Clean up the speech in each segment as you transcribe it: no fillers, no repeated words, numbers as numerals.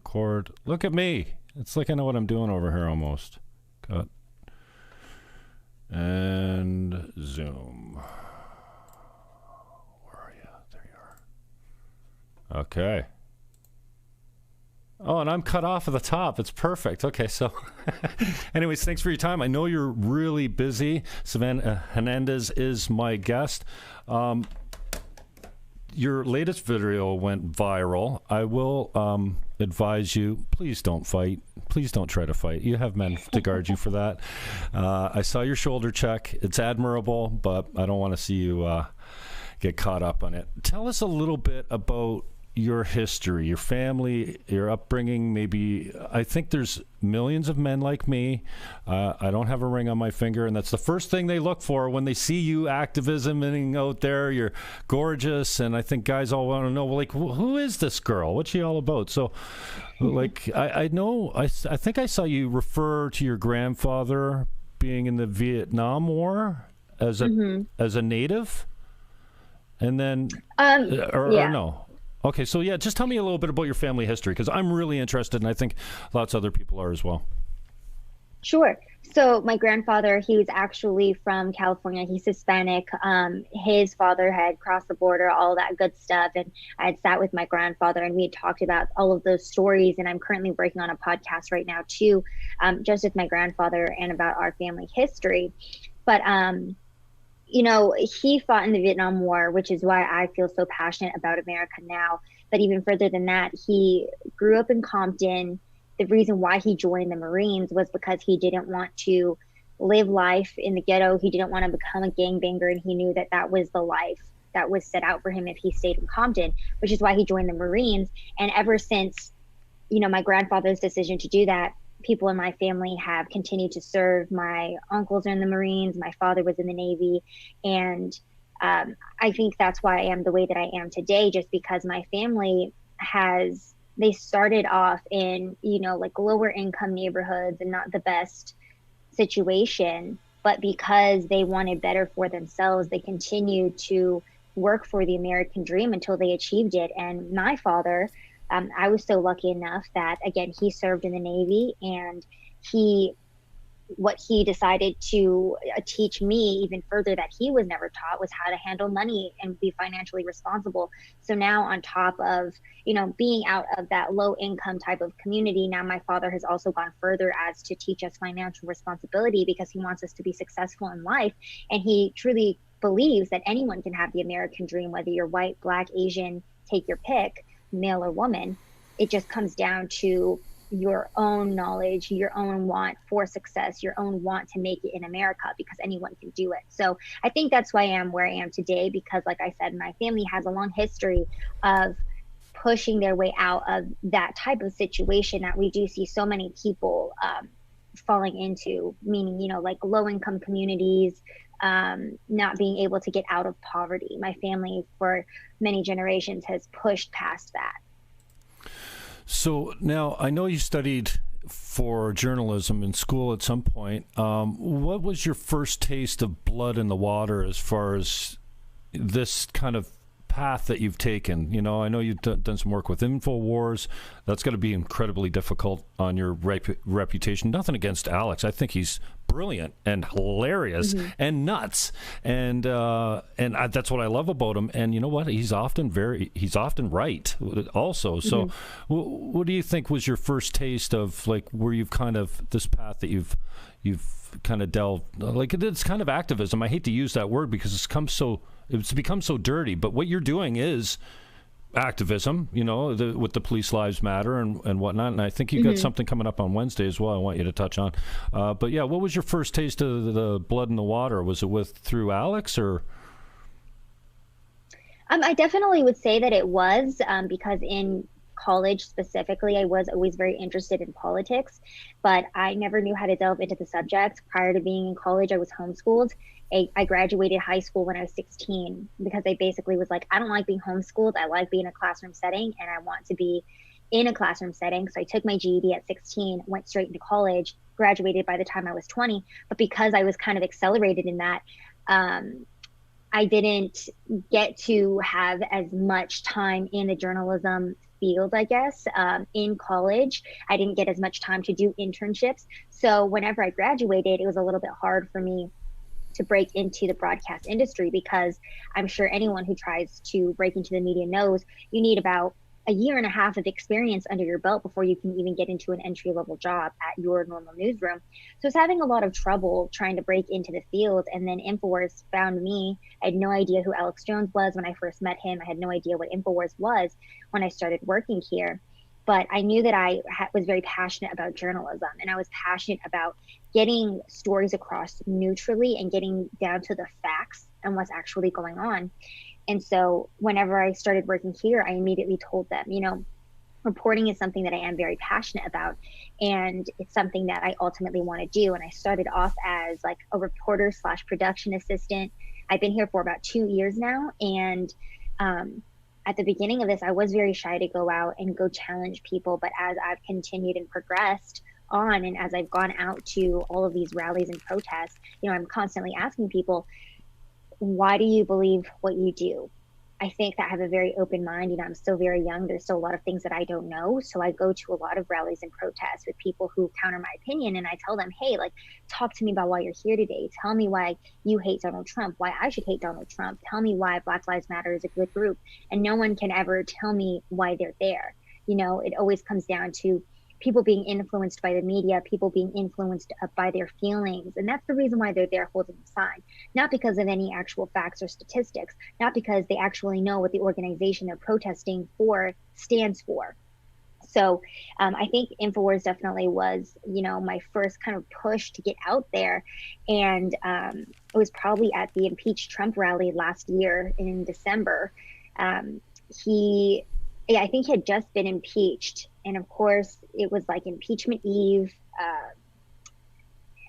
record. Look at me. It's like I know what I'm doing over here almost. Cut. And zoom. Where are you? There you are. Okay. Oh, and I'm cut off at the top. It's perfect. Okay, so anyways, thanks for your time. I know you're really busy. Savanah Hernandez is my guest. Your latest video went viral. I will advise you, please don't fight. Please don't try to fight. You have men to guard you for that. I saw your shoulder check. It's admirable, but I don't want to see you get caught up on it. Tell us a little bit about your history, your family, your upbringing. Maybe, I think there's millions of men like me. I don't have a ring on my finger, and that's the first thing they look for when they see you activisming out there. You're gorgeous, and I think guys all want to know, well, like, who is this girl? What's she all about? So, like, I know, I think I saw you refer to your grandfather being in the Vietnam War as a native, and then, or no. Okay, so yeah, just tell me a little bit about your family history, because I'm really interested, and I think lots of other people are as well. Sure. So my grandfather, he was actually from California. He's Hispanic. His father had crossed the border, all that good stuff. And I had sat with my grandfather, and we had talked about all of those stories. And I'm currently working on a podcast right now too, just with my grandfather and about our family history. But you know, he fought in the Vietnam War, which is why I feel so passionate about America now. But even further than that, he grew up in Compton. The reason why he joined the Marines was because he didn't want to live life in the ghetto. He didn't want to become a gangbanger, and he knew that that was the life that was set out for him if he stayed in Compton, which is why he joined the Marines. And ever since, you know, my grandfather's decision to do that, people in my family have continued to serve. My uncles are in the Marines. My father was in the Navy. And I think that's why I am the way that I am today, just because my family they started off in, you know, like lower income neighborhoods and not the best situation. But because they wanted better for themselves, they continued to work for the American dream until they achieved it. And my father, I was so lucky enough that, again, he served in the Navy, and what he decided to teach me even further that he was never taught was how to handle money and be financially responsible. So now, on top of, you know, being out of that low income type of community, now my father has also gone further as to teach us financial responsibility, because he wants us to be successful in life. And he truly believes that anyone can have the American dream, whether you're white, black, Asian, take your pick, male or woman. It just comes down to your own knowledge, your own want for success, your own want to make it in America, because anyone can do it. So I think that's why I am where I am today, because like I said, my family has a long history of pushing their way out of that type of situation that we do see so many people falling into, meaning, you know, like low income communities, not being able to get out of poverty. My family for many generations has pushed past that. So now, I know you studied for journalism in school at some point. What was your first taste of blood in the water as far as this kind of path that you've taken? You know, I know you've done some work with InfoWars. That's going to be incredibly difficult on your reputation. Nothing against Alex. I think he's brilliant and hilarious and nuts, and that's what I love about him. And you know what? He's often right also. So what do you think was your first taste of, like, where you've kind of this path that you've kind of delved, like, it's kind of activism. I hate to use that word because it's become so dirty, but what you're doing is activism, you know, with the Police Lives Matter and whatnot. And I think you've got something coming up on Wednesday as well I want you to touch on. But yeah, what was your first taste of the blood in the water? Was it through Alex, or? I definitely would say that it was, because in college specifically, I was always very interested in politics, but I never knew how to delve into the subject. Prior to being in college, I was homeschooled. I graduated high school when I was 16 because I basically was like, I don't like being homeschooled. I like being in a classroom setting, and I want to be in a classroom setting. So I took my GED at 16, went straight into college, graduated by the time I was 20. But because I was kind of accelerated in that, I didn't get to have as much time in the journalism field, I guess. In college, I didn't get as much time to do internships. So whenever I graduated, it was a little bit hard for me to break into the broadcast industry, because I'm sure anyone who tries to break into the media knows you need about a year and a half of experience under your belt before you can even get into an entry-level job at your normal newsroom. So I was having a lot of trouble trying to break into the field. And then InfoWars found me. I had no idea who Alex Jones was when I first met him. I had no idea what InfoWars was when I started working here. But I knew that I was very passionate about journalism, and I was passionate about getting stories across neutrally and getting down to the facts and what's actually going on. And so whenever I started working here, I immediately told them, you know, reporting is something that I am very passionate about, and it's something that I ultimately want to do. And I started off as like a reporter / production assistant. I've been here for about 2 years now. And at the beginning of this, I was very shy to go out and go challenge people. But as I've continued and progressed on, and as I've gone out to all of these rallies and protests, you know, I'm constantly asking people, why do you believe what you do? I think that I have a very open mind. You know, I'm still very young. There's still a lot of things that I don't know. So I go to a lot of rallies and protests with people who counter my opinion. And I tell them, hey, like, talk to me about why you're here today. Tell me why you hate Donald Trump, why I should hate Donald Trump. Tell me why Black Lives Matter is a good group. And no one can ever tell me why they're there. You know, it always comes down to people being influenced by the media, people being influenced by their feelings. And that's the reason why they're there holding the sign, not because of any actual facts or statistics, not because they actually know what the organization they're protesting for stands for. So I think InfoWars definitely was, you know, my first kind of push to get out there. And it was probably at the impeach Trump rally last year in December. I think he had just been impeached. And of course, it was like impeachment eve.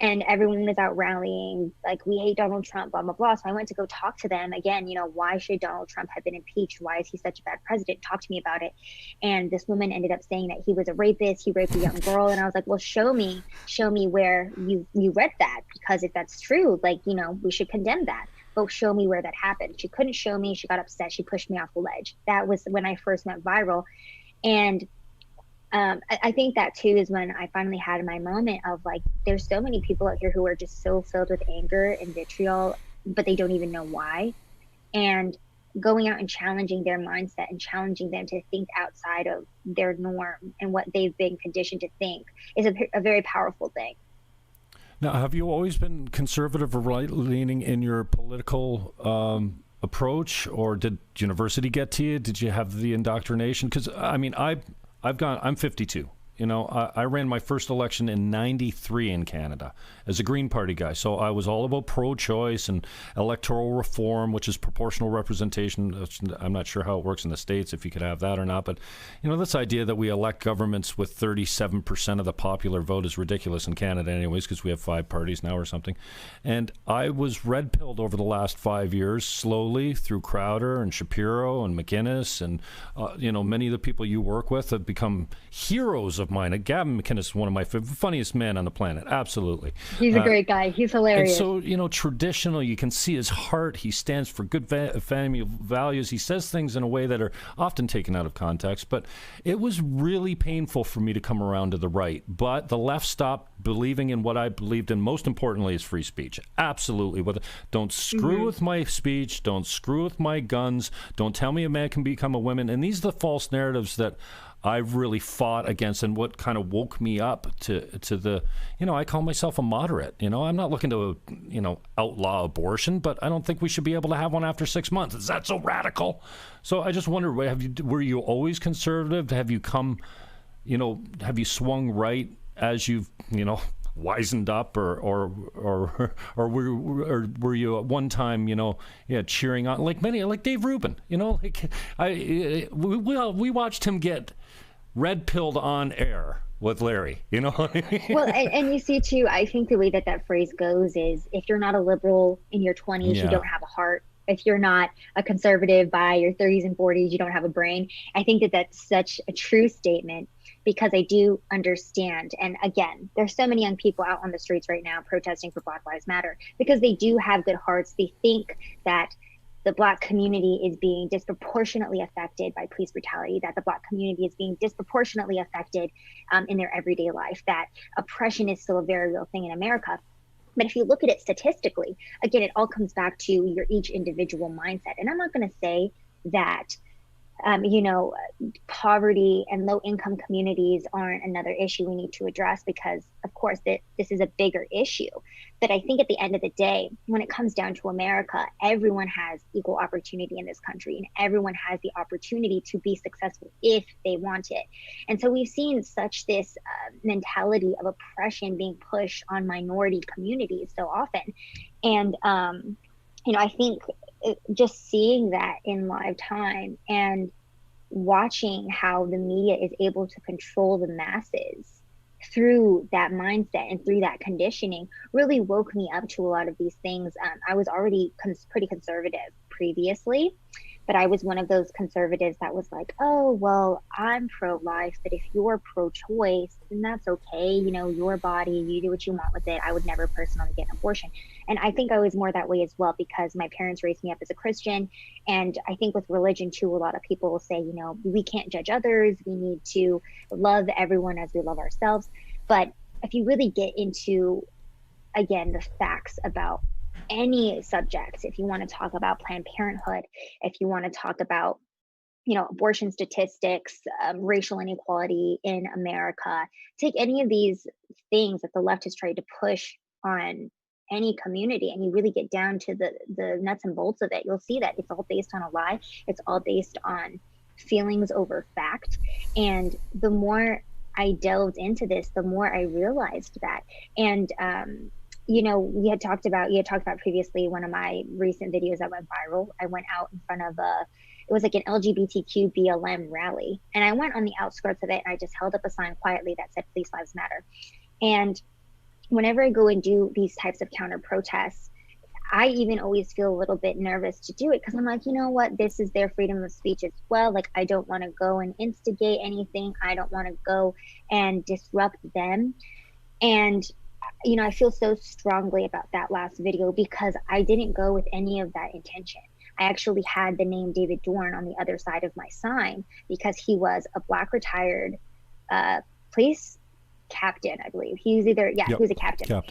And everyone was out rallying, like, we hate Donald Trump, blah, blah, blah. So I went to go talk to them again, you know, why should Donald Trump have been impeached? Why is he such a bad president? Talk to me about it. And this woman ended up saying that he was a rapist, he raped a young girl. And I was like, well, show me where you read that, because if that's true, like, you know, we should condemn that. But show me where that happened. She couldn't show me. She got upset. She pushed me off the ledge. That was when I first went viral. And I think that too is when I finally had my moment of like, there's so many people out here who are just so filled with anger and vitriol, but they don't even know why. And going out and challenging their mindset and challenging them to think outside of their norm and what they've been conditioned to think is a very powerful thing. Now, have you always been conservative or right-leaning in your political approach, or did university get to you? Did you have the indoctrination? Because, I mean, I'm 52. You know, I ran my first election in '93 in Canada as a Green Party guy. So I was all about pro-choice and electoral reform, which is proportional representation. I'm not sure how it works in the States, if you could have that or not. But, you know, this idea that we elect governments with 37% of the popular vote is ridiculous in Canada anyways, because we have 5 parties now or something. And I was red-pilled over the last 5 years, slowly, through Crowder and Shapiro and McInnes. And, you know, many of the people you work with have become heroes of mine. Gavin McInnes is one of my funniest men on the planet. Absolutely. He's a great guy. He's hilarious. And so, you know, traditional, you can see his heart. He stands for good family values. He says things in a way that are often taken out of context. But it was really painful for me to come around to the right. But the left stopped believing in what I believed in. Most importantly is free speech. Absolutely. Don't screw with my speech. Don't screw with my guns. Don't tell me a man can become a woman. And these are the false narratives that I've really fought against, and what kind of woke me up to the, you know, I call myself a moderate. You know, I'm not looking to, you know, outlaw abortion, but I don't think we should be able to have one after 6 months. Is that so radical? So I just wonder, were you always conservative? Have you come, you know, have you swung right as you've, you know, wisened up, or were you at one time, you know, cheering on like Dave Rubin, you know, like we watched him get red pilled on air with Larry, you know what I mean? Well, and you see too, I think the way that phrase goes is, if you're not a liberal in your 20s, you don't have a heart. If you're not a conservative by your 30s and 40s, you don't have a brain. I think that's such a true statement, because I do understand. And again, there's so many young people out on the streets right now protesting for Black Lives Matter because they do have good hearts. They think that the Black community is being disproportionately affected by police brutality, that the Black community is being disproportionately affected in their everyday life, that oppression is still a very real thing in America. But if you look at it statistically, again, it all comes back to your each individual mindset. And I'm not going to say that poverty and low income communities aren't another issue we need to address, because of course this is a bigger issue. But I think at the end of the day, when it comes down to America, everyone has equal opportunity in this country, and everyone has the opportunity to be successful if they want it. And so we've seen such this mentality of oppression being pushed on minority communities so often. And, I think just seeing that in live time and watching how the media is able to control the masses through that mindset and through that conditioning really woke me up to a lot of these things. I was already pretty conservative previously, but I was one of those conservatives that was like, oh, well, I'm pro-life, but if you're pro-choice, then that's okay. Your body, you do what you want with it. I would never personally get an abortion. And I think I was more that way as well, because my parents raised me up as a Christian. And I think with religion too, a lot of people will say, we can't judge others. We need to love everyone as we love ourselves. But if you really get into, again, the facts about any subjects, if you want to talk about Planned Parenthood, if you want to talk about, abortion statistics, racial inequality in America, take any of these things that the left has tried to push on any community, and you really get down to the nuts and bolts of it, you'll see that it's all based on a lie. It's all based on feelings over fact. And the more I delved into this, the more I realized that. And you had talked about previously one of my recent videos that went viral. I went out in front of it was like an LGBTQ BLM rally. And I went on the outskirts of it, and I just held up a sign quietly that said, "Police Lives Matter." And whenever I go and do these types of counter protests, I even always feel a little bit nervous to do it, because I'm like, you know what, this is their freedom of speech as well. Like, I don't want to go and instigate anything. I don't want to go and disrupt them. And I feel so strongly about that last video, because I didn't go with any of that intention. I actually had the name David Dorn on the other side of my sign, because he was a Black retired police captain, I believe. He was he was a captain.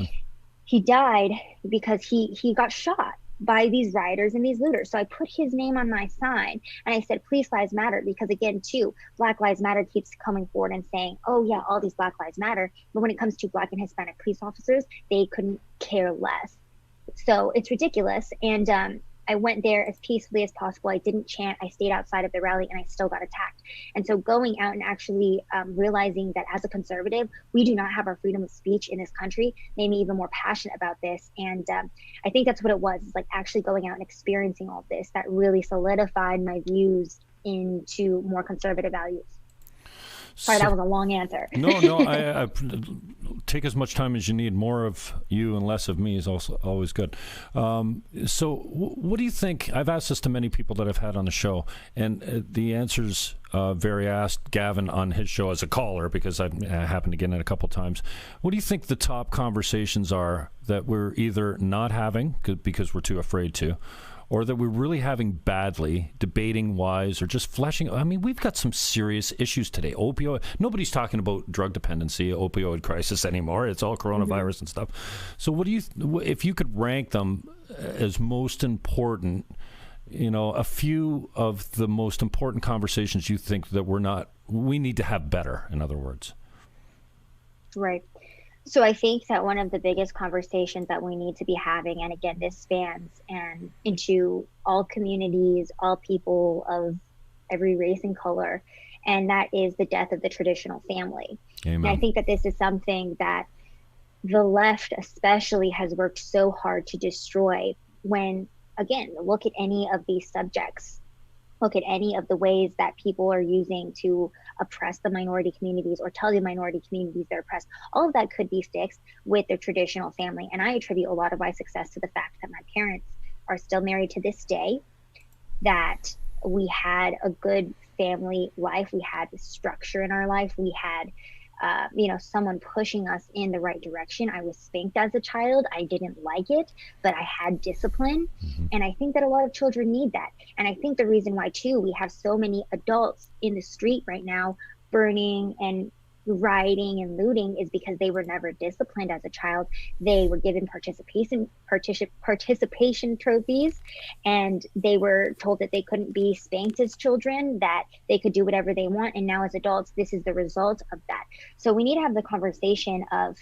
He died because he got shot by these rioters and these looters. So I put his name on my sign, and I said, "Police Lives Matter," because again, too, Black Lives Matter keeps coming forward and saying, oh yeah, all these Black lives matter. But when it comes to Black and Hispanic police officers, they couldn't care less. So it's ridiculous. And I went there as peacefully as possible. I didn't chant. I stayed outside of the rally, and I still got attacked. And so going out and actually realizing that as a conservative, we do not have our freedom of speech in this country made me even more passionate about this. And I think that's what it was. It's like actually going out and experiencing all of this that really solidified my views into more conservative values. Sorry, that was a long answer. No, I take as much time as you need. More of you and less of me is also always good. So what do you think? I've asked this to many people that I've had on the show, and the answers vary. I asked Gavin on his show as a caller, because I happened to get in it a couple times. What do you think the top conversations are that we're either not having because we're too afraid to, or that we're really having badly, debating wise, or just fleshing? I mean, we've got some serious issues today. Opioid. Nobody's talking about drug dependency, opioid crisis anymore. It's all coronavirus and stuff. So what do you, if you could rank them as most important, a few of the most important conversations you think that we need to have better, in other words? Right. So I think that one of the biggest conversations that we need to be having, and again, this spans into all communities, all people of every race and color, and that is the death of the traditional family. Amen. And I think that this is something that the left especially has worked so hard to destroy. When, again, look at any of these subjects. Look at any of the ways that people are using to oppress the minority communities or tell the minority communities they're oppressed. All of that could be fixed with their traditional family. And I attribute a lot of my success to the fact that my parents are still married to this day, that we had a good family life. We had structure in our life. We had someone pushing us in the right direction. I was spanked as a child. I didn't like it, but I had discipline. Mm-hmm. And I think that a lot of children need that. And I think the reason why, too, we have so many adults in the street right now burning and rioting and looting is because they were never disciplined as a child. They were given participation trophies, and they were told that they couldn't be spanked as children, that they could do whatever they want. And now as adults, this is the result of that. So we need to have the conversation of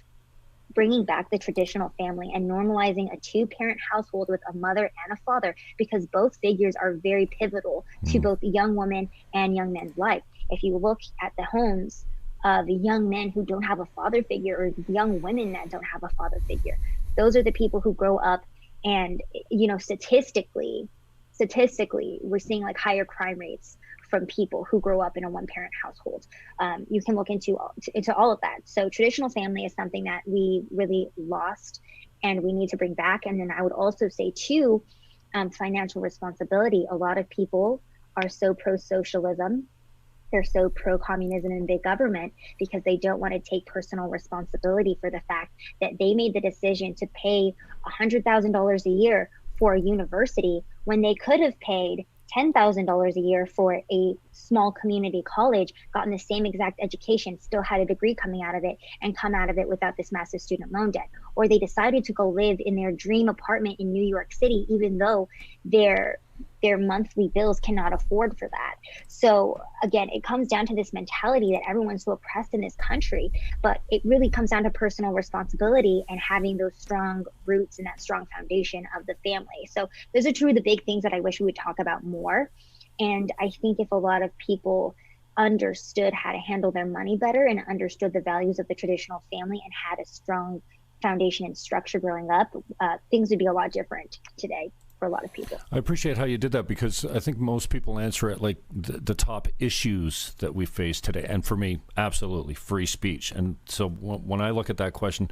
bringing back the traditional family and normalizing a two-parent household with a mother and a father, because both figures are very pivotal to both young women and young men's life. If you look at the homes of young men who don't have a father figure, or young women that don't have a father figure, those are the people who grow up, and statistically we're seeing like higher crime rates from people who grow up in a one-parent household. You can look into all of that. So traditional family is something that we really lost and we need to bring back. And then I would also say too, financial responsibility. A lot of people are so pro-socialism, they're so pro-communism and big government because they don't want to take personal responsibility for the fact that they made the decision to pay $100,000 a year for a university when they could have paid $10,000 a year for a small community college, gotten the same exact education, still had a degree coming out of it, and come out of it without this massive student loan debt. Or they decided to go live in their dream apartment in New York City, even though their monthly bills cannot afford for that. So again, it comes down to this mentality that everyone's so oppressed in this country, but it really comes down to personal responsibility and having those strong roots and that strong foundation of the family. So those are two of the big things that I wish we would talk about more. And I think if a lot of people understood how to handle their money better and understood the values of the traditional family and had a strong foundation and structure growing up, things would be a lot different today for a lot of people. I appreciate how you did that, because I think most people answer it like the top issues that we face today. And for me, absolutely free speech. And so when I look at that question,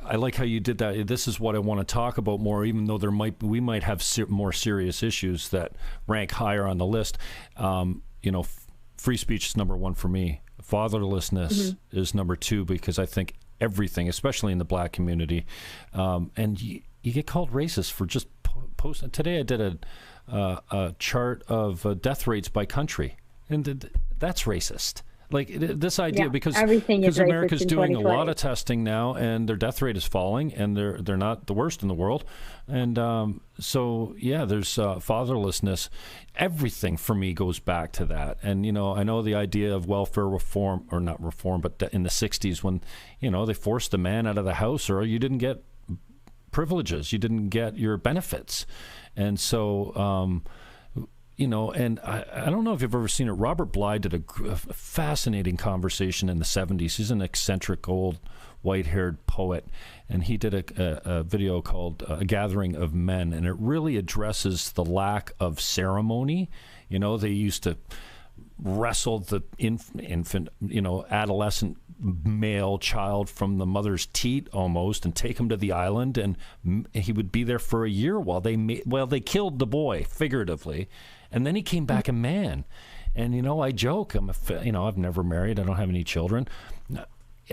I like how you did that. This is what I want to talk about more, even though we might have more serious issues that rank higher on the list. Free speech is number one for me. Fatherlessness is number two, because I think everything, especially in the Black community, and you get called racist for just posting. Today I did a chart of death rates by country, and that's racist. Like this idea, because America's doing a lot of testing now, and their death rate is falling, and they're not the worst in the world, and there's fatherlessness. Everything for me goes back to that. And I know the idea of welfare reform, or not reform, but in the 60s when they forced a man out of the house, or you didn't get privileges, you didn't get your benefits, and so. And I don't know if you've ever seen it. Robert Bly did a fascinating conversation in the 70s. He's an eccentric old white-haired poet, and he did a video called A Gathering of Men, and it really addresses the lack of ceremony. They used to wrestle the infant, adolescent male child from the mother's teat almost, and take him to the island, and he would be there for a year while they killed the boy, figuratively. And then he came back a man. And, I joke, I've never married. I don't have any children.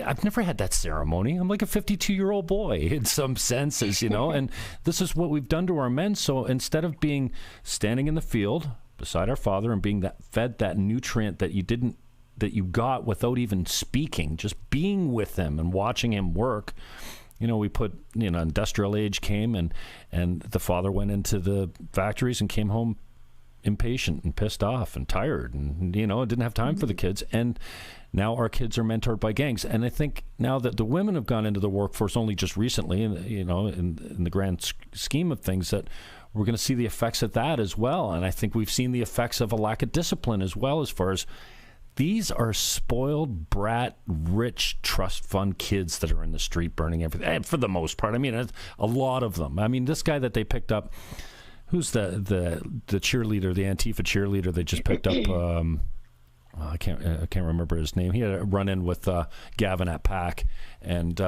I've never had that ceremony. I'm like a 52-year-old boy in some senses, and this is what we've done to our men. So instead of standing in the field beside our father and being fed that nutrient that you got without even speaking, just being with him and watching him work, we put, industrial age came, and the father went into the factories and came home impatient and pissed off and tired, and didn't have time for the kids. And now our kids are mentored by gangs. And I think now that the women have gone into the workforce only just recently, and in the grand scheme of things, that we're going to see the effects of that as well. And I think we've seen the effects of a lack of discipline as well, as far as these are spoiled brat, rich trust fund kids that are in the street burning everything. And for the most part, a lot of them. This guy that they picked up, who's the cheerleader, the Antifa cheerleader they just picked up? I can't remember his name. He had a run-in with Gavin at PAC, and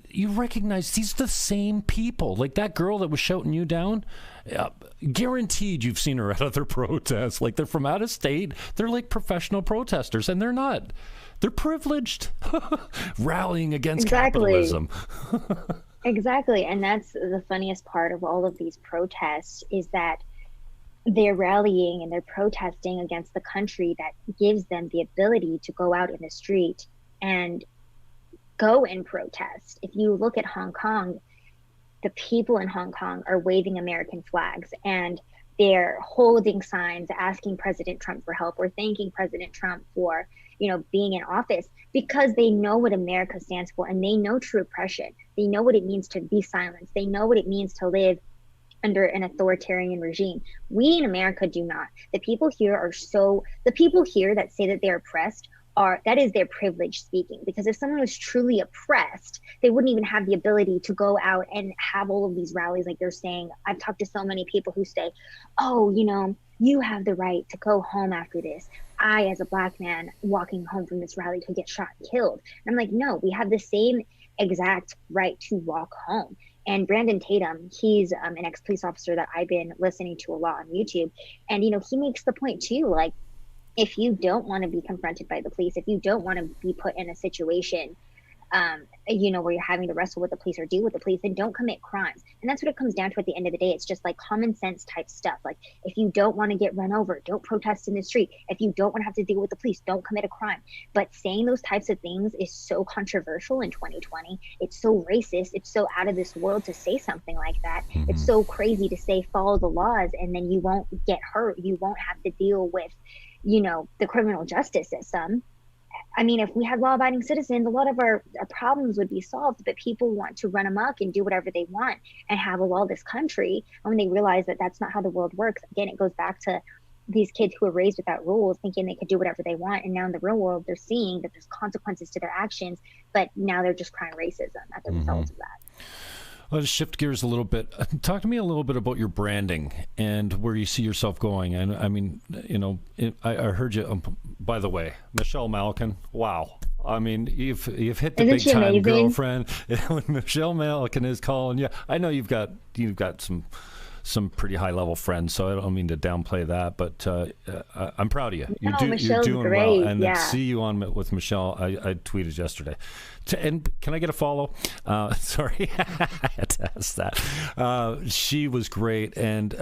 you recognize these are the same people. Like that girl that was shouting you down, guaranteed you've seen her at other protests. Like they're from out of state. They're like professional protesters, and they're not They're privileged. Rallying against capitalism. Exactly. And that's the funniest part of all of these protests is that they're rallying and they're protesting against the country that gives them the ability to go out in the street and go and protest. If you look at Hong Kong, the people in Hong Kong are waving American flags and they're holding signs asking President Trump for help or thanking President Trump for, being in office because they know what America stands for and they know true oppression. They know what it means to be silenced. They know what it means to live under an authoritarian regime. We in America do not. The people here that say that they're oppressed that is their privilege speaking, because if someone was truly oppressed, they wouldn't even have the ability to go out and have all of these rallies like they're saying. I've talked to so many people who say, oh, you have the right to go home after this. I, as a Black man walking home from this rally, could get shot and killed. And I'm like, no, we have the same exact right to walk home. And Brandon Tatum, he's an ex-police officer that I've been listening to a lot on YouTube. And, he makes the point too, like, if you don't want to be confronted by the police, if you don't want to be put in a situation, where you're having to wrestle with the police or deal with the police, then don't commit crimes. And that's what it comes down to at the end of the day. It's just like common sense type stuff. Like if you don't want to get run over, don't protest in the street. If you don't want to have to deal with the police, don't commit a crime. But saying those types of things is so controversial in 2020. It's so racist. It's so out of this world to say something like that. Mm-hmm. It's so crazy to say follow the laws and then you won't get hurt. You won't have to deal with the criminal justice system. I mean, if we had law-abiding citizens, a lot of our problems would be solved, but people want to run amok and do whatever they want and have a lawless country. And when they realize that that's not how the world works, again, it goes back to these kids who were raised without rules, thinking they could do whatever they want. And now in the real world, they're seeing that there's consequences to their actions, but now they're just crying racism as a result of that. Let's shift gears a little bit. Talk to me a little bit about your branding and where you see yourself going. And I mean, I heard you. By the way, Michelle Malkin. Wow. I mean, you've hit the big time, girlfriend. When Michelle Malkin is calling you, I know you've got some pretty high level friends, so I don't mean to downplay that, but I'm proud of you. You're doing great. Well, and yeah. See you on with Michelle. I tweeted yesterday. And can I get a follow? Sorry, I had to ask that. She was great. And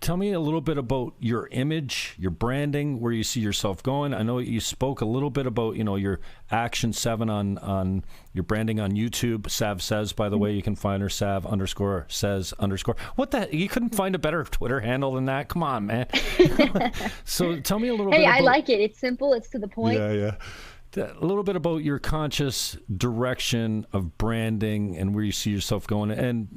tell me a little bit about your image, your branding, where you see yourself going. I know you spoke a little bit about, your Action 7 on your branding on YouTube. Sav Says, by the way, you can find her, Sav_says_. What the heck? You couldn't find a better Twitter handle than that? Come on, man. So tell me a little bit about... Hey, I like it. It's simple. It's to the point. Yeah. A little bit about your conscious direction of branding and where you see yourself going. And,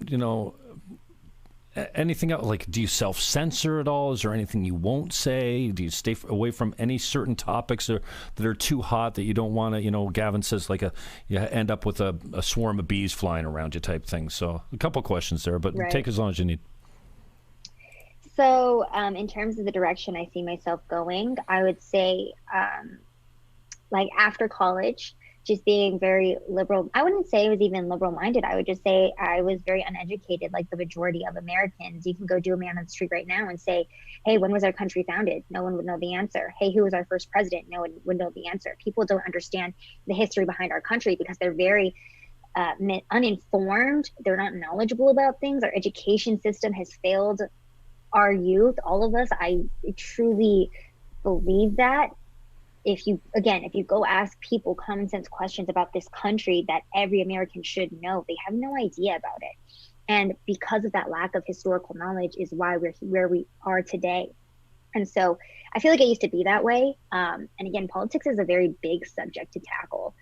anything else? Like, do you self-censor at all? Is there anything you won't say? Do you stay away from any certain topics that are too hot that you don't want to, Gavin says, like you end up with a swarm of bees flying around you type thing. So a couple questions there, but Take as long as you need. So in terms of the direction I see myself going, I would say like after college, just being very liberal. I wouldn't say I was even liberal minded. I would just say I was very uneducated, like the majority of Americans. You can go do a man on the street right now and say, hey, when was our country founded? No one would know the answer. Hey, who was our first president? No one would know the answer. People don't understand the history behind our country because they're very uninformed. They're not knowledgeable about things. Our education system has failed our youth, all of us. I truly believe that. If you go ask people common sense questions about this country that every American should know, they have no idea about it. And because of that lack of historical knowledge is why we're where we are today. And so I feel like I used to be that way. And again, politics is a very big subject to tackle.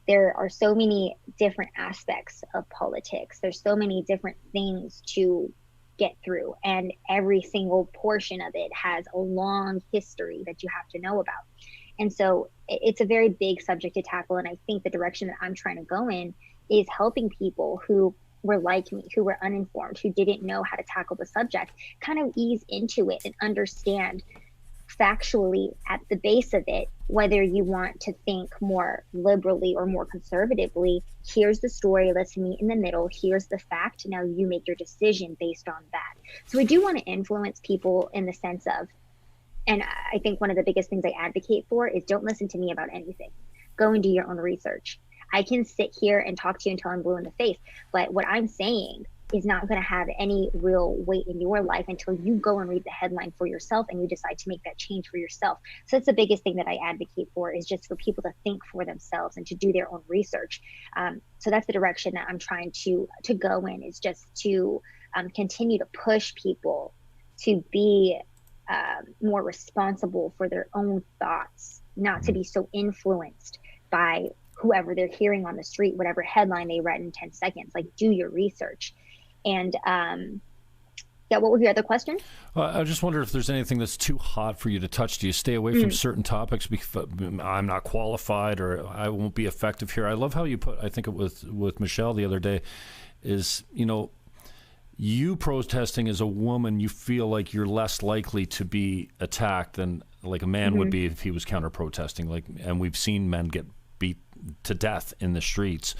There are so many different aspects of politics. There's so many different things to get through. And every single portion of it has a long history that you have to know about. And so it's a very big subject to tackle. And I think the direction that I'm trying to go in is helping people who were like me, who were uninformed, who didn't know how to tackle the subject, kind of ease into it and understand factually at the base of it, whether you want to think more liberally or more conservatively. Here's the story, let's meet in the middle. Here's the fact. Now you make your decision based on that. So we do want to influence people in the sense of, and I think one of the biggest things I advocate for is don't listen to me about anything. Go and do your own research. I can sit here and talk to you until I'm blue in the face, but what I'm saying is not going to have any real weight in your life until you go and read the headline for yourself and you decide to make that change for yourself. So that's the biggest thing that I advocate for, is just for people to think for themselves and to do their own research. So that's the direction that I'm trying to go in, is just to continue to push people to be more responsible for their own thoughts, not to be so influenced by whoever they're hearing on the street, whatever headline they read in 10 seconds. Like, do your research. And what was your other question? I just wonder if there's anything that's too hot for you to touch. Do you stay away from certain topics because I'm not qualified or I won't be effective here? I love how you put, I think it was with Michelle the other day, is, you protesting as a woman, you feel like you're less likely to be attacked than like a man would be if he was counter protesting. And we've seen men get beat to death in the streets.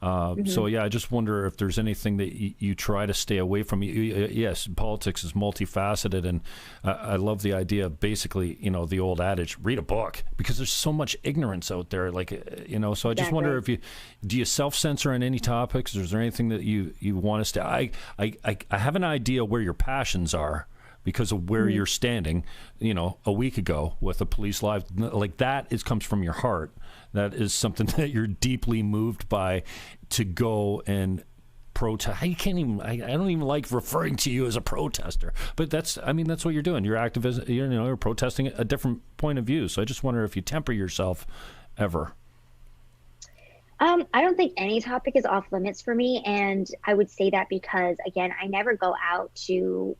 So yeah, I just wonder if there's anything that you try to stay away from. Yes, politics is multifaceted, and I love the idea of basically, the old adage, read a book, because there's so much ignorance out there. So I just wonder if do you self-censor on any topics, or is there anything that you want us to? I have an idea where your passions are, because of where you're standing, a week ago with a Police Live, like that comes from your heart. That is something that you're deeply moved by, to go and protest. I don't even like referring to you as a protester, but that's what you're doing. You're activism. You're protesting a different point of view. So I just wonder if you temper yourself ever. I don't think any topic is off limits for me, and I would say that because, again, I never go out to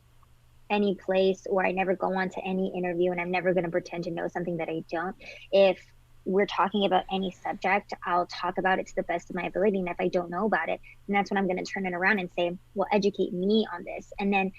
any place, or I never go on to any interview, and I'm never going to pretend to know something that I don't. If we're talking about any subject, I'll talk about it to the best of my ability. And if I don't know about it, then that's when I'm going to turn it around and say, well, educate me on this. And then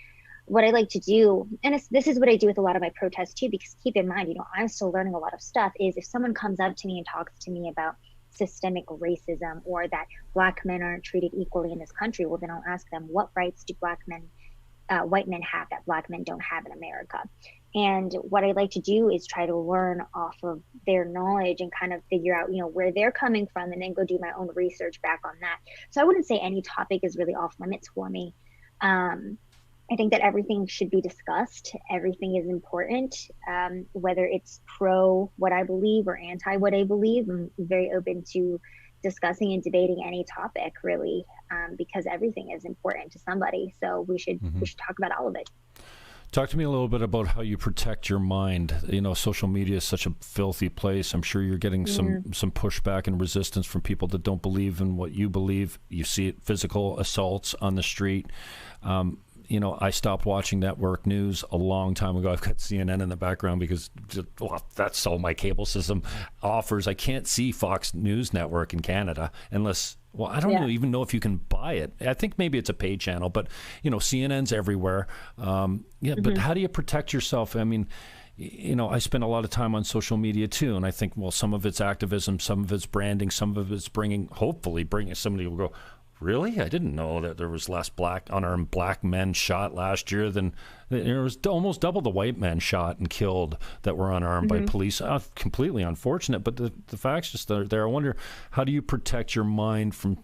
what I like to do, and this is what I do with a lot of my protests too, because keep in mind, I'm still learning a lot of stuff, is if someone comes up to me and talks to me about systemic racism, or that Black men aren't treated equally in this country, well, then I'll ask them, what rights do white men have that Black men don't have in America? And what I like to do is try to learn off of their knowledge and kind of figure out, where they're coming from, and then go do my own research back on that. So I wouldn't say any topic is really off limits for me. I think that everything should be discussed. Everything is important, whether it's pro what I believe or anti what I believe. I'm very open to discussing and debating any topic, really, because everything is important to somebody. So we should talk about all of it. Talk to me a little bit about how you protect your mind. Social media is such a filthy place. I'm sure you're getting some pushback and resistance from people that don't believe in what you believe. You see it, physical assaults on the street. I stopped watching network news a long time ago. I've got CNN in the background because that's all my cable system offers. I can't see Fox News Network in Canada unless, I don't even know if you can buy it. I think maybe it's a paid channel, but CNN's everywhere. But how do you protect yourself? I mean, I spend a lot of time on social media too, and I think, some of it's activism, some of it's branding, some of it's hopefully bringing somebody will go, really? I didn't know that there was less unarmed black men shot last year than there was almost double the white men shot and killed that were unarmed by police. Completely unfortunate, but the facts just are there. I wonder, how do you protect your mind from,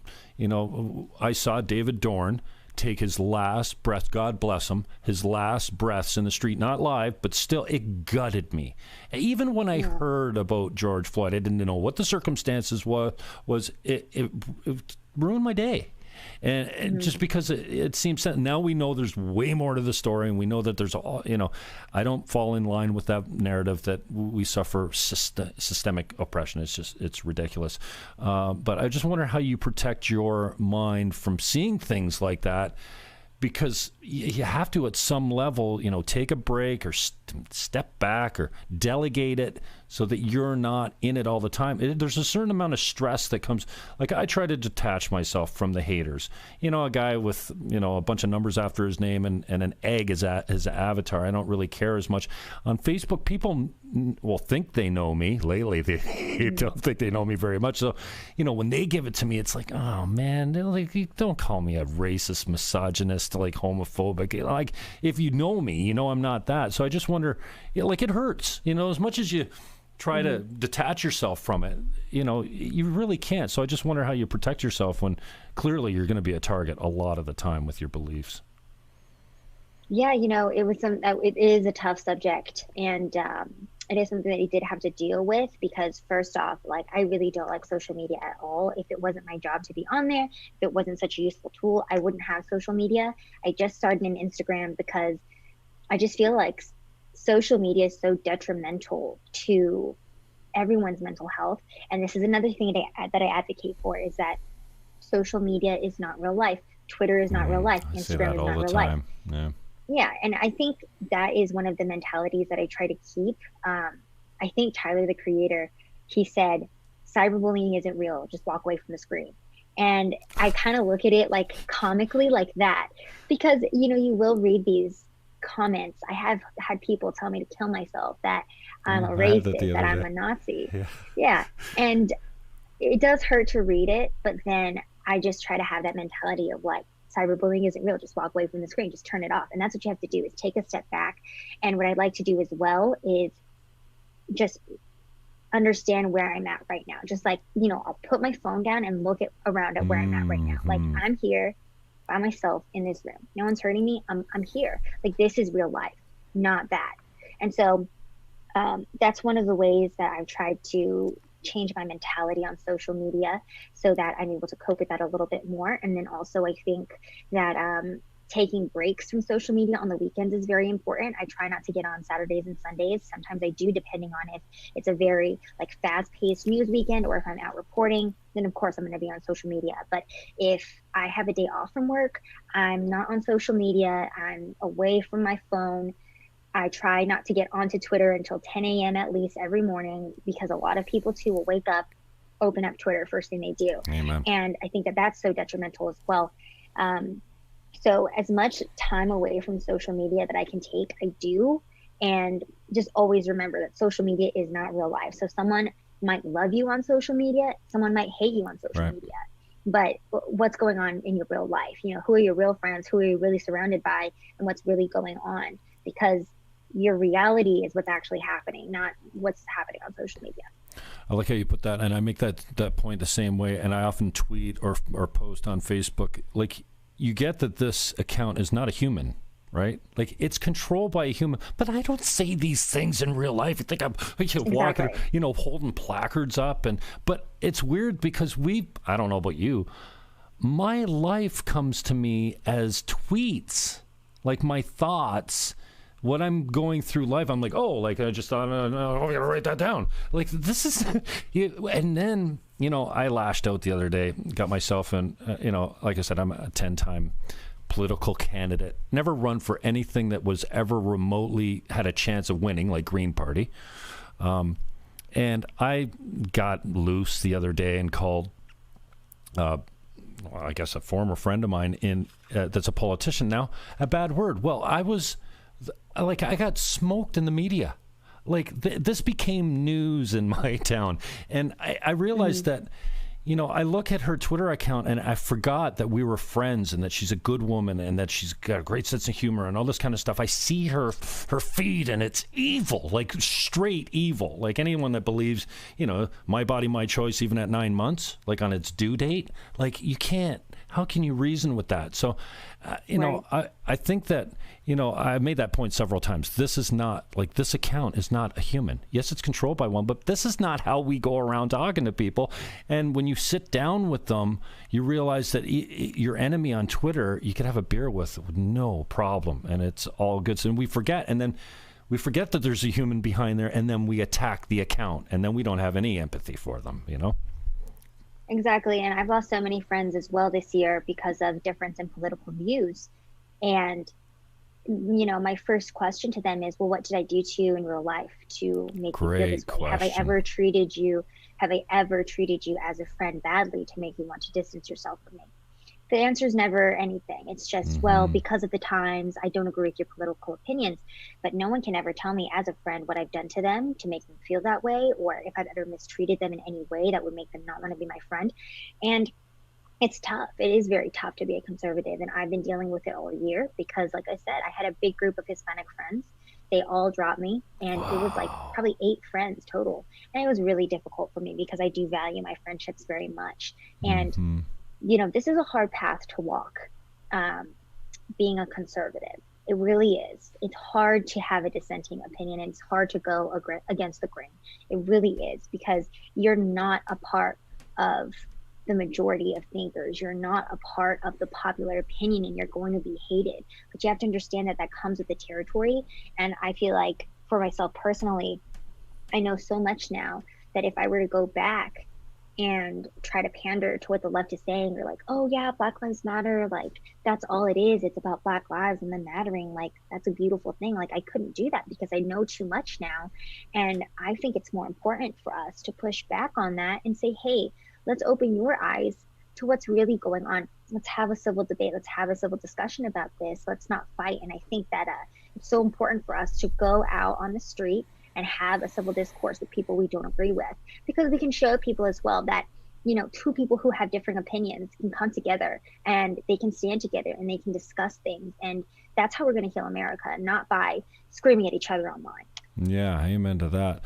I saw David Dorn take his last breath, God bless him, his last breaths in the street, not live, but still, it gutted me. Even when I heard about George Floyd, I didn't know what the circumstances was it ruined my day. And just because it seems that now we know there's way more to the story, and we know that there's I don't fall in line with that narrative that we suffer systemic oppression. It's ridiculous. But I just wonder how you protect your mind from seeing things like that, because you have to, at some level, take a break or step back or delegate it so that you're not in it all the time. There's a certain amount of stress that comes. Like, I try to detach myself from the haters. A guy with, a bunch of numbers after his name and an egg as his avatar. I don't really care as much. On Facebook, people think they know me. Lately, they don't think they know me very much. So, when they give it to me, it's like, oh, man, don't call me a racist, misogynist, like homophobic. Like, if you know me, I'm not that. So I just wonder, it hurts, as much as you try to detach yourself from it. You really can't. So I just wonder how you protect yourself when clearly you're going to be a target a lot of the time with your beliefs. Yeah, it is a tough subject, and it is something that you did have to deal with because first off, like, I really don't like social media at all. If it wasn't my job to be on there, if it wasn't such a useful tool, I wouldn't have social media. I just started an Instagram because I just feel like social media is so detrimental to everyone's mental health. And this is another thing that I advocate for, is that social media is not real life. Twitter is not real life. Instagram is not real life. Yeah, and I think that is one of the mentalities that I try to keep. I think Tyler, the creator, he said, cyberbullying isn't real, just walk away from the screen. And I kind of look at it like comically like that, because, you will read these comments. I have had people tell me to kill myself, that I'm a racist, that I'm a Nazi. Yeah. And it does hurt to read it, but then I just try to have that mentality of like, cyberbullying isn't real, just walk away from the screen, just turn it off. And that's what you have to do, is take a step back. And what I'd like to do as well is just understand where I'm at right now. Just like, I'll put my phone down and look around at where I'm at right now. Like, I'm here by myself in this room. No one's hurting me. I'm here. Like, this is real life, not that. And so that's one of the ways that I've tried to change my mentality on social media so that I'm able to cope with that a little bit more. And then also I think that taking breaks from social media on the weekends is very important. I try not to get on Saturdays and Sundays. Sometimes I do, depending on if it's a very like fast-paced news weekend or if I'm out reporting, then of course I'm going to be on social media. But if I have a day off from work, I'm not on social media. I'm away from my phone. I try not to get onto Twitter until 10 a.m. at least every morning, because a lot of people too will wake up, open up Twitter first thing they do. Amen. And I think that that's so detrimental as well. So as much time away from social media that I can take, I do. And just always remember that social media is not real life. So someone might love you on social media, someone might hate you on social media. But what's going on in your real life? Who are your real friends? Who are you really surrounded by? And what's really going on? Because your reality is what's actually happening, not what's happening on social media. I like how you put that, and I make that point the same way. And I often tweet or post on Facebook, like, you get that this account is not a human, right? Like, it's controlled by a human. But I don't say these things in real life. You think I'm walking, holding placards up, but it's weird because I don't know about you, my life comes to me as tweets, like my thoughts. What I'm going through life, I'm like, I just thought, I gotta write that down. Like, this is, and then, I lashed out the other day, got myself in, like I said, I'm a 10-time political candidate, never run for anything that was ever remotely had a chance of winning, like Green Party. And I got loose the other day and called, I guess a former friend of mine that's a politician now, a bad word. Well, I got smoked in the media. Like, this became news in my town. And I realized that, I look at her Twitter account and I forgot that we were friends and that she's a good woman and that she's got a great sense of humor and all this kind of stuff. I see her feed and it's evil, like straight evil. Like, anyone that believes, my body, my choice, even at 9 months, like on its due date, like, you can't. How can you reason with that? So, I think that, I've made that point several times. This is not, like, this account is not a human. Yes, it's controlled by one, but this is not how we go around talking to people. And when you sit down with them, you realize that your enemy on Twitter, you could have a beer with no problem. And it's all good. So we forget. And then we forget that there's a human behind there. And then we attack the account. And then we don't have any empathy for them, Exactly. And I've lost so many friends as well this year because of difference in political views. And, my first question to them is, well, what did I do to you in real life to make you feel this way? Have I ever treated you as a friend badly to make you want to distance yourself from me? The answer is never anything. It's just, well, because of the times, I don't agree with your political opinions, but no one can ever tell me as a friend what I've done to them to make them feel that way, or if I've ever mistreated them in any way that would make them not want to be my friend. And it's tough. It is very tough to be a conservative. And I've been dealing with it all year because, like I said, I had a big group of Hispanic friends. they all dropped me, and it was like probably 8 friends total. And it was really difficult for me because I do value my friendships very much. And, you know, this is a hard path to walk, being a conservative. It really is. It's hard to have a dissenting opinion, and it's hard to go against the grain. It really is, because you're not a part of the majority of thinkers. You're not a part of the popular opinion, and you're going to be hated. But you have to understand that that comes with the territory. And I feel like for myself personally, I know so much now that if I were to go back and try to pander to what the left is saying, or like, oh yeah, Black Lives Matter, like that's all it is, it's about Black lives and them mattering, like that's a beautiful thing. Like I couldn't do that because I know too much now. And I think it's more important for us to push back on that and say, hey, let's open your eyes to what's really going on. Let's have a civil debate. Let's have a civil discussion about this. Let's not fight. And I think that it's so important for us to go out on the street and have a civil discourse with people we don't agree with, because we can show people as well that, you know, 2 people who have different opinions can come together and they can stand together and they can discuss things. And that's how we're going to heal America, not by screaming at each other online. Yeah, amen to that.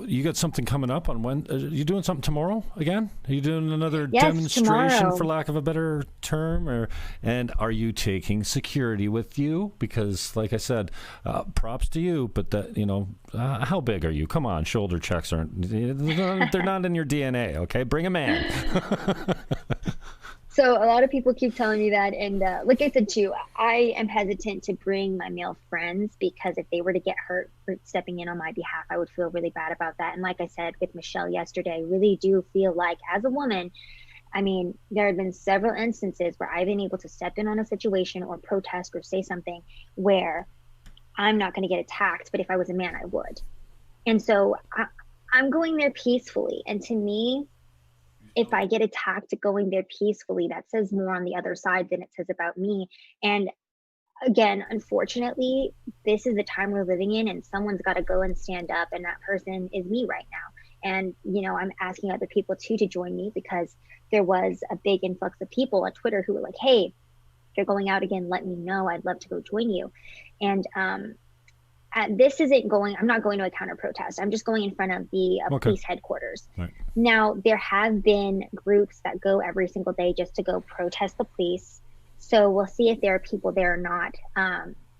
You got something coming up on when? Are you doing something tomorrow again? Are you doing another demonstration, tomorrow, for lack of a better term? And are you taking security with you? Because, like I said, props to you, but that, you know, how big are you? Come on, shoulder checks they're not in your DNA. Okay, bring a man. So a lot of people keep telling me that. And like I said, too, I am hesitant to bring my male friends, because if they were to get hurt for stepping in on my behalf, I would feel really bad about that. And like I said with Michelle yesterday, I really do feel like as a woman, I mean, there have been several instances where I've been able to step in on a situation or protest or say something where I'm not going to get attacked, but if I was a man, I would. And so I'm going there peacefully. And to me, if I get attacked going there peacefully, that says more on the other side than it says about me. And again, unfortunately, this is the time we're living in, and someone's got to go and stand up, and that person is me right now. And, you know, I'm asking other people too to join me, because there was a big influx of people on Twitter who were like, hey, if you're going out again, let me know. I'd love to go join you. And this isn't going, I'm not going to a counter protest. I'm just going in front of the police headquarters. Right. Now, there have been groups that go every single day just to go protest the police. So we'll see if there are people there or not.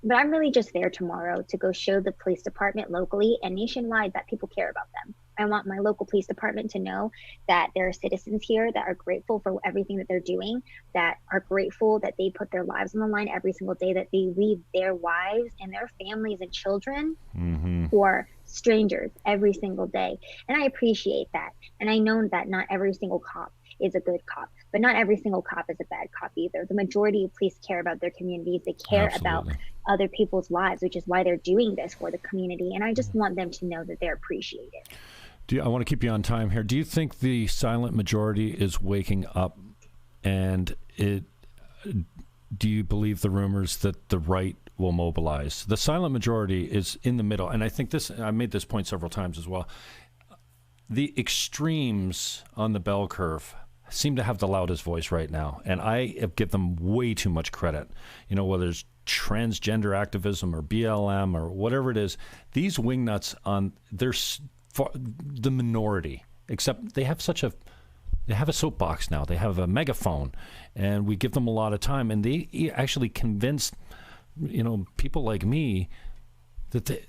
But I'm really just there tomorrow to go show the police department locally and nationwide that people care about them. I want my local police department to know that there are citizens here that are grateful for everything that they're doing, that are grateful that they put their lives on the line every single day, that they leave their wives and their families and children for strangers every single day. And I appreciate that. And I know that not every single cop is a good cop, but not every single cop is a bad cop either. The majority of police care about their communities. They care about other people's lives, which is why they're doing this for the community. And I just want them to know that they're appreciated. I want to keep you on time here. Do you think the silent majority is waking up, and do you believe the rumors that the right will mobilize? The silent majority is in the middle, and I think I made this point several times as well. The extremes on the bell curve seem to have the loudest voice right now, and I give them way too much credit. You know, whether it's transgender activism or BLM or whatever it is, these wingnuts they're the minority, except they have a soapbox now. They have a megaphone, and we give them a lot of time, and they actually convinced, you know, people like me that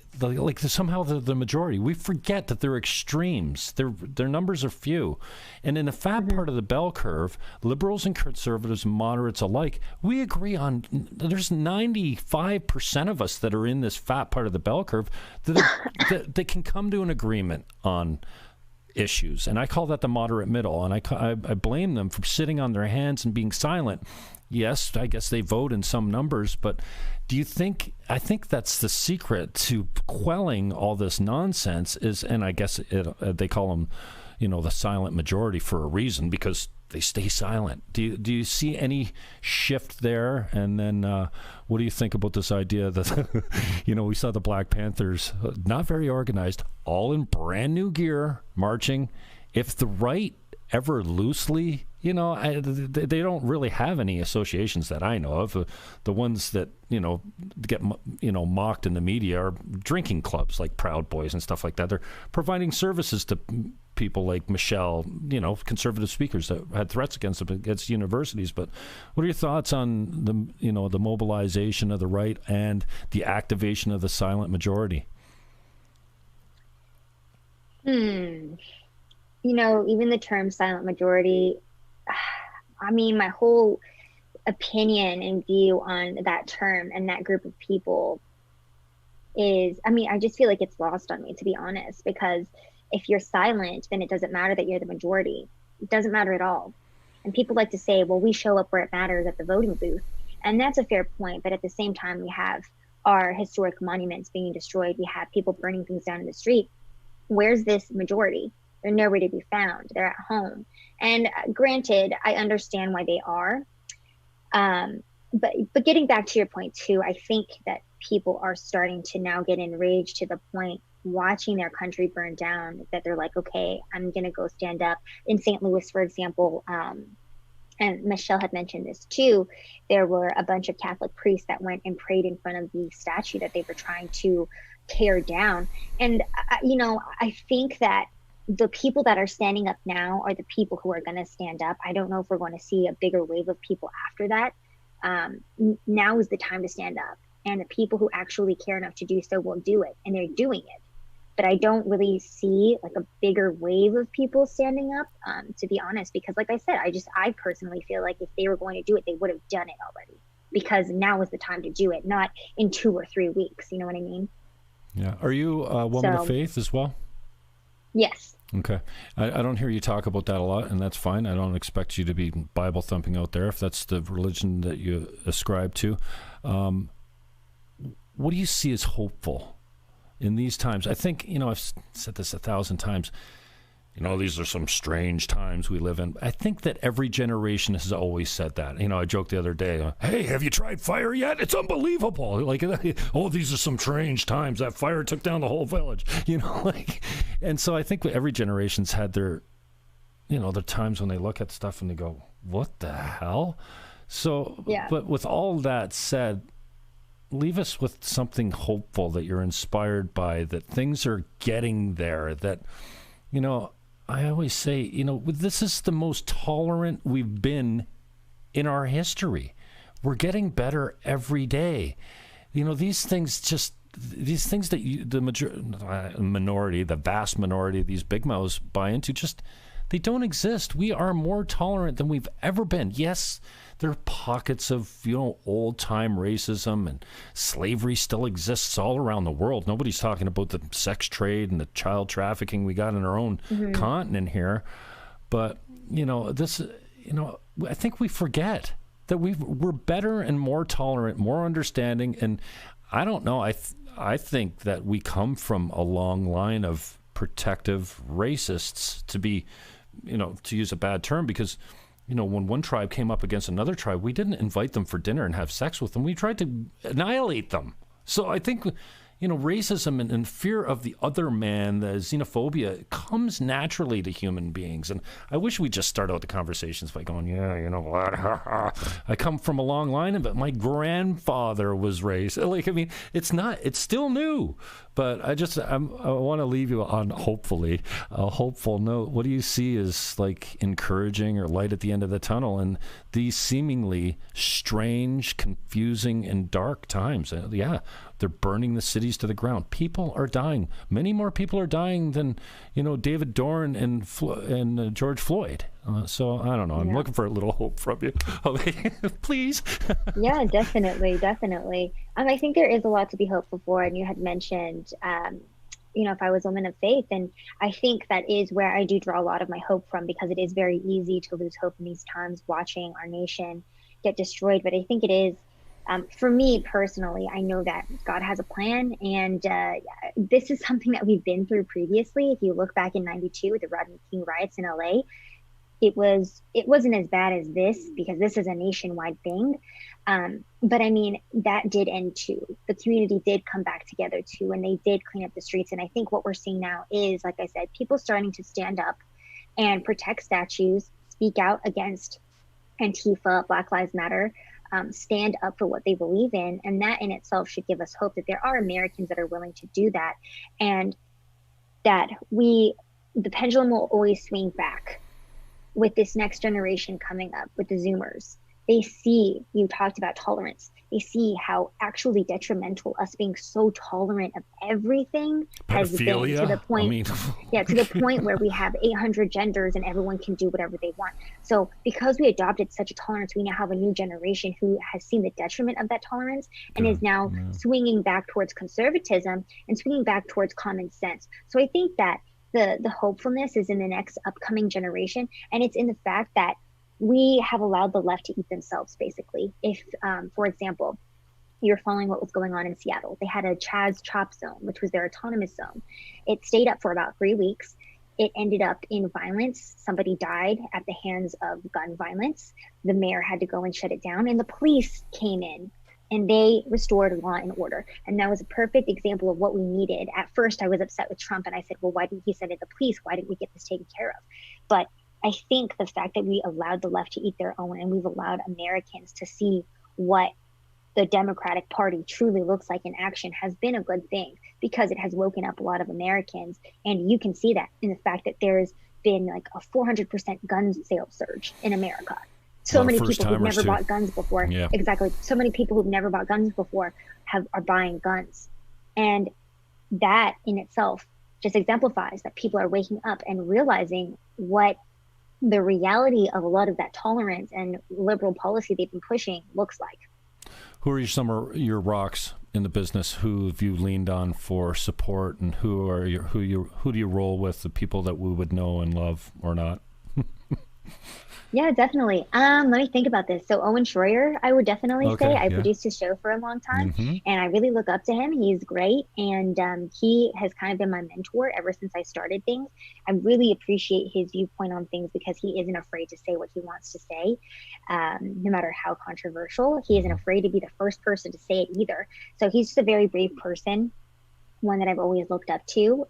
somehow they're the majority. We forget that they're extremes. Their numbers are few. And in the fat part of the bell curve, liberals and conservatives and moderates alike, we agree on, there's 95% of us that are in this fat part of the bell curve that can come to an agreement on issues. And I call that the moderate middle. And I blame them for sitting on their hands and being silent. Yes, I guess they vote in some numbers, but do you think, I think that's the secret to quelling all this nonsense is, and I guess they call them, you know, the silent majority for a reason, because they stay silent. Do you see any shift there? And then what do you think about this idea that, you know, we saw the Black Panthers, not very organized, all in brand new gear, marching. If the right ever loosely, they don't really have any associations that I know of. The ones that, get, mocked in the media are drinking clubs like Proud Boys and stuff like that. They're providing services to people like Michelle, conservative speakers that had threats against universities. But what are your thoughts on the mobilization of the right and the activation of the silent majority? Even the term silent majority, I mean, my whole opinion and view on that term and that group of people is, I just feel like it's lost on me, to be honest, because if you're silent, then it doesn't matter that you're the majority. It doesn't matter at all. And people like to say, well, we show up where it matters at the voting booth. And that's a fair point. But at the same time, we have our historic monuments being destroyed. We have people burning things down in the street. Where's this majority? They're nowhere to be found. They're at home. And granted, I understand why they are. But getting back to your point too, I think that people are starting to now get enraged to the point watching their country burn down that they're like, okay, I'm going to go stand up. In St. Louis, for example, and Michelle had mentioned this too, there were a bunch of Catholic priests that went and prayed in front of the statue that they were trying to tear down. And, I think that the people that are standing up now are the people who are going to stand up. I don't know if we're going to see a bigger wave of people after that. Now is the time to stand up. And the people who actually care enough to do so will do it. And they're doing it. But I don't really see like a bigger wave of people standing up, to be honest, because like I said, I personally feel like if they were going to do it, they would have done it already, because now is the time to do it, not in 2 or 3 weeks. You know what I mean? Yeah. Are you a woman of faith as well? Yes. Okay. I don't hear you talk about that a lot, and that's fine. I don't expect you to be Bible thumping out there if that's the religion that you ascribe to. What do you see as hopeful in these times? I think, I've said this 1,000 times, these are some strange times we live in. I think that every generation has always said that. I joked the other day, hey, have you tried fire yet? It's unbelievable. Like, oh, these are some strange times. That fire took down the whole village, and so I think every generation's had their, their times when they look at stuff and they go, what the hell? So, yeah. But with all that said, leave us with something hopeful that you're inspired by, that things are getting there, that, I always say, this is the most tolerant we've been in our history. We're getting better every day. These things that the minority, the vast minority of these big mouths buy into, they don't exist. We are more tolerant than we've ever been. Yes, there are pockets of, old-time racism, and slavery still exists all around the world. Nobody's talking about the sex trade and the child trafficking we got in our own continent here. But, I think we forget that we're better and more tolerant, more understanding. And I don't know, I think that we come from a long line of protective racists, to be, to use a bad term, because when one tribe came up against another tribe, we didn't invite them for dinner and have sex with them. We tried to annihilate them. So I think, racism and fear of the other man, the xenophobia, comes naturally to human beings. And I wish we'd just start out the conversations by going, yeah, you know what? I come from a long line of it. My grandfather was racist. It's still new. But I want to leave you on, hopefully, a hopeful note. What do you see as like encouraging or light at the end of the tunnel in these seemingly strange, confusing, and dark times? Yeah, they're burning the cities to the ground. People are dying. Many more people are dying than, David Dorn and George Floyd. So I don't know. I'm looking for a little hope from you. Please. Yeah, definitely. I think there is a lot to be hopeful for. And you had mentioned, if I was a woman of faith, and I think that is where I do draw a lot of my hope from, because it is very easy to lose hope in these times, watching our nation get destroyed. But I think it is, for me personally, I know that God has a plan, and this is something that we've been through previously. If you look back in '92 with the Rodney King riots in LA, it wasn't as bad as this, because this is a nationwide thing. But I mean, that did end too. The community did come back together too, and they did clean up the streets. And I think what we're seeing now is, like I said, people starting to stand up. and protect statues, speak out against Antifa, Black Lives Matter, stand up for what they believe in. And that in itself should give us hope that there are Americans that are willing to do that, and that the pendulum will always swing back with this next generation coming up, with the Zoomers. They see, you talked about tolerance. They see how actually detrimental us being so tolerant of everything has been, to the point, to the point where we have 800 genders and everyone can do whatever they want. So because we adopted such a tolerance, we now have a new generation who has seen the detriment of that tolerance and is now swinging back towards conservatism and swinging back towards common sense. So I think that the hopefulness is in the next upcoming generation, and it's in the fact that we have allowed the left to eat themselves, basically. If, for example, you're following what was going on in Seattle, they had a Chaz Chop zone, which was their autonomous zone. It stayed up for about 3 weeks. It ended up in violence. Somebody died at the hands of gun violence. The mayor had to go and shut it down, and the police came in and they restored law and order. And that was a perfect example of what we needed. At first, I was upset with Trump, and I said, well, why didn't he send in the police? Why didn't we get this taken care of? But I think the fact that we allowed the left to eat their own, and we've allowed Americans to see what the Democratic Party truly looks like in action, has been a good thing, because it has woken up a lot of Americans. And you can see that in the fact that there's been like a 400% gun sales surge in America. So many people who've never bought guns before. Yeah. Exactly. So many people who've never bought guns before are buying guns. And that in itself just exemplifies that people are waking up and realizing what the reality of a lot of that tolerance and liberal policy they've been pushing looks like. Who are some of your rocks in the business? Who have you leaned on for support, and who do you roll with, the people that we would know and love or not? Yeah, definitely. Let me think about this. So Owen Schroyer, I would definitely say. I produced his show for a long time, and I really look up to him. He's great, and he has kind of been my mentor ever since I started things. I really appreciate his viewpoint on things, because he isn't afraid to say what he wants to say, no matter how controversial. He isn't afraid to be the first person to say it either. So he's just a very brave person, one that I've always looked up to.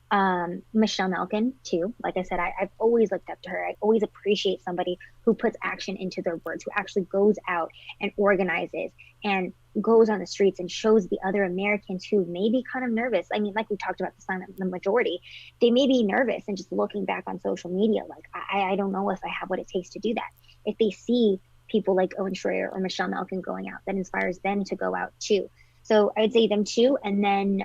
Michelle Malkin too. Like I said, I've always looked up to her. I always appreciate somebody who puts action into their words, who actually goes out and organizes and goes on the streets and shows the other Americans who may be kind of nervous. I mean, like we talked about the majority, they may be nervous and just looking back on social media, like, I don't know if I have what it takes to do that. If they see people like Owen Schroyer or Michelle Malkin going out, that inspires them to go out too. So I'd say them too. And then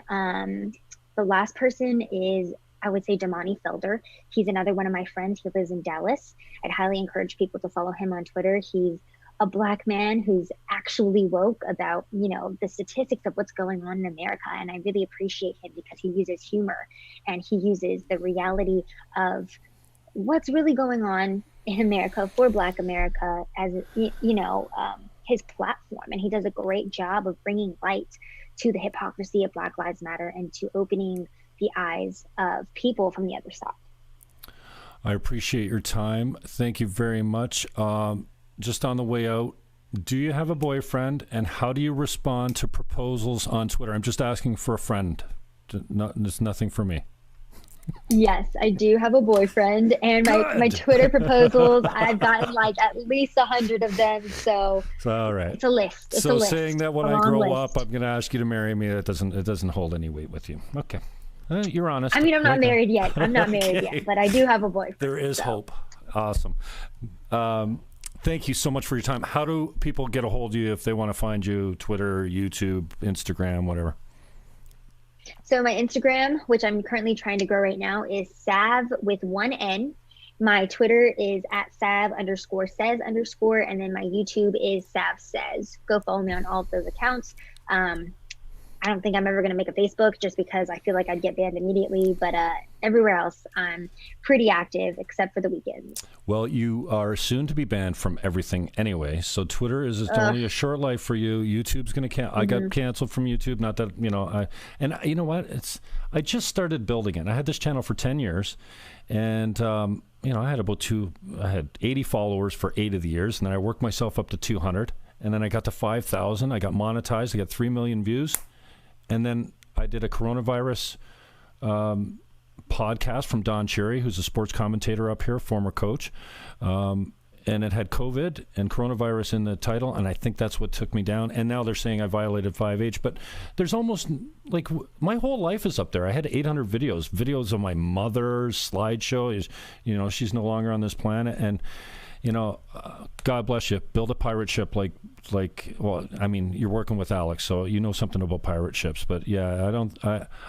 the last person is, I would say, Damani Felder. He's another one of my friends. He lives in Dallas. I'd highly encourage people to follow him on Twitter. He's a Black man who's actually woke about, the statistics of what's going on in America. And I really appreciate him, because he uses humor and he uses the reality of what's really going on in America for Black America as, his platform. And he does a great job of bringing light to the hypocrisy of Black Lives Matter and to opening the eyes of people from the other side. I appreciate your time. Thank you very much. Just on the way out, do you have a boyfriend, and how do you respond to proposals on Twitter? I'm just asking for a friend. It's nothing for me. Yes, I do have a boyfriend, and my Twitter proposals, I've gotten like at least 100 of them. So all right, it's a list. So saying that when I grow up, I'm going to ask you to marry me, it doesn't hold any weight with you. Okay, you're honest. I mean, I'm not married yet. I'm not married yet, but I do have a boyfriend. There is hope. Awesome. Thank you so much for your time. How do people get a hold of you if they want to find you? Twitter, YouTube, Instagram, whatever. So my Instagram, which I'm currently trying to grow right now, is Sav with one N. My Twitter is @Sav_says_, and then my YouTube is Sav Says. Go follow me on all of those accounts. I don't think I'm ever going to make a Facebook, just because I feel like I'd get banned immediately. But everywhere else, I'm pretty active, except for the weekends. Well, you are soon to be banned from everything anyway. So Twitter is only a short life for you. YouTube's going to I got canceled from YouTube. Not that, and you know what? I just started building it. I had this channel for 10 years, and I had 80 followers for 8 of the years, and then I worked myself up to 200, and then I got to 5,000. I got monetized. I got 3 million views. And then I did a coronavirus podcast from Don Cherry, who's a sports commentator up here, former coach. And it had COVID and coronavirus in the title, and I think that's what took me down. And now they're saying I violated 5H, but there's almost, like, my whole life is up there. I had 800 videos of my mother's slideshow. You know, she's no longer on this planet, and you know, God bless you. Build a pirate ship well, I mean, you're working with Alex, so you know something about pirate ships. But yeah,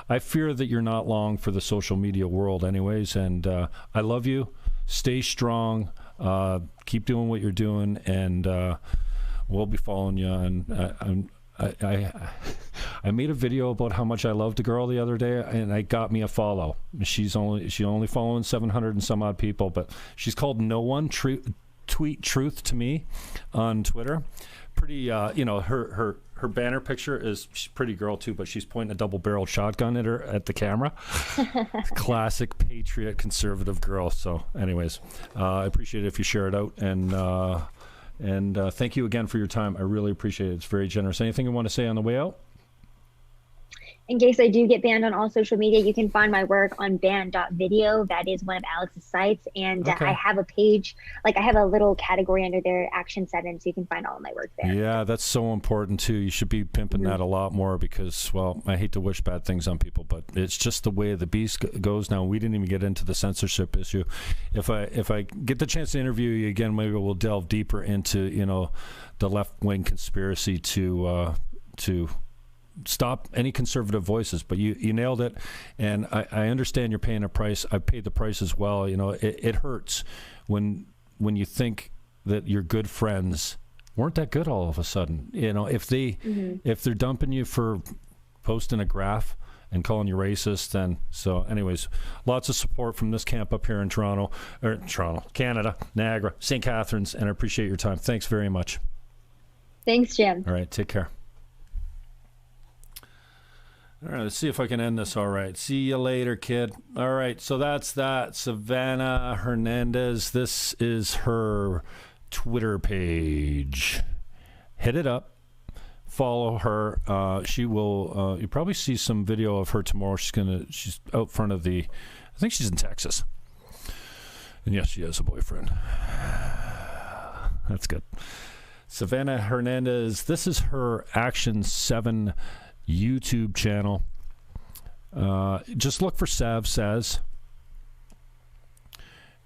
I fear that you're not long for the social media world anyways, and I love you. Stay strong. Keep doing what you're doing, and we'll be following you. And I made a video about how much I loved a girl the other day, and it got me a follow. She's only following 700 and some odd people, but she's called No One. Tweet truth to me on Twitter. Pretty, you know, her banner picture is, she's a pretty girl too, but she's pointing a double-barreled shotgun at the camera. Classic patriot conservative girl. So anyways, I appreciate it if you share it out, and thank you again for your time. I really appreciate it. It's very generous. Anything you want to say on the way out? In case I do get banned on all social media, you can find my work on banned.video. That is one of Alex's sites. And Okay. I have a page, like I have a little category under there, Action 7, so you can find all of my work there. Yeah, that's so important too. You should be pimping that a lot more because, well, I hate to wish bad things on people, but it's just the way the beast goes now. We didn't even get into the censorship issue. If I get the chance to interview you again, maybe we'll delve deeper into, you know, the left-wing conspiracy to stop any conservative voices. But you nailed it, and I understand you're paying a price. I paid the price as well. You know, it hurts when you think that your good friends weren't that good all of a sudden. You know, if they're dumping you for posting a graph and calling you racist, then so anyways, lots of support from this camp up here in Toronto, Canada, Niagara, St. Catharines, and I appreciate your time. Thanks very much. Thanks, Jim. All right, take care. All right, let's see if I can end this all right. See you later, kid. All right, so that's that. Savanah Hernandez. This is her Twitter page. Hit it up. Follow her. She will. You probably see some video of her tomorrow. She's out front of the. I think she's in Texas. And yes, she has a boyfriend. That's good. Savanah Hernandez. This is her Action 7 YouTube channel. Just look for Sav Says,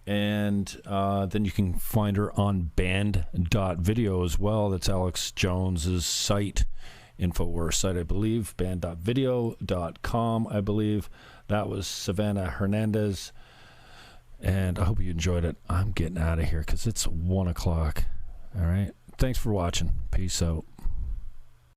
and then you can find her on band.video as well. That's Alex Jones's site, InfoWars site, I believe. band.video.com, I believe. That was Savanah Hernandez, and I hope you enjoyed it. I'm getting out of here because it's 1 o'clock. All right, thanks for watching. Peace out.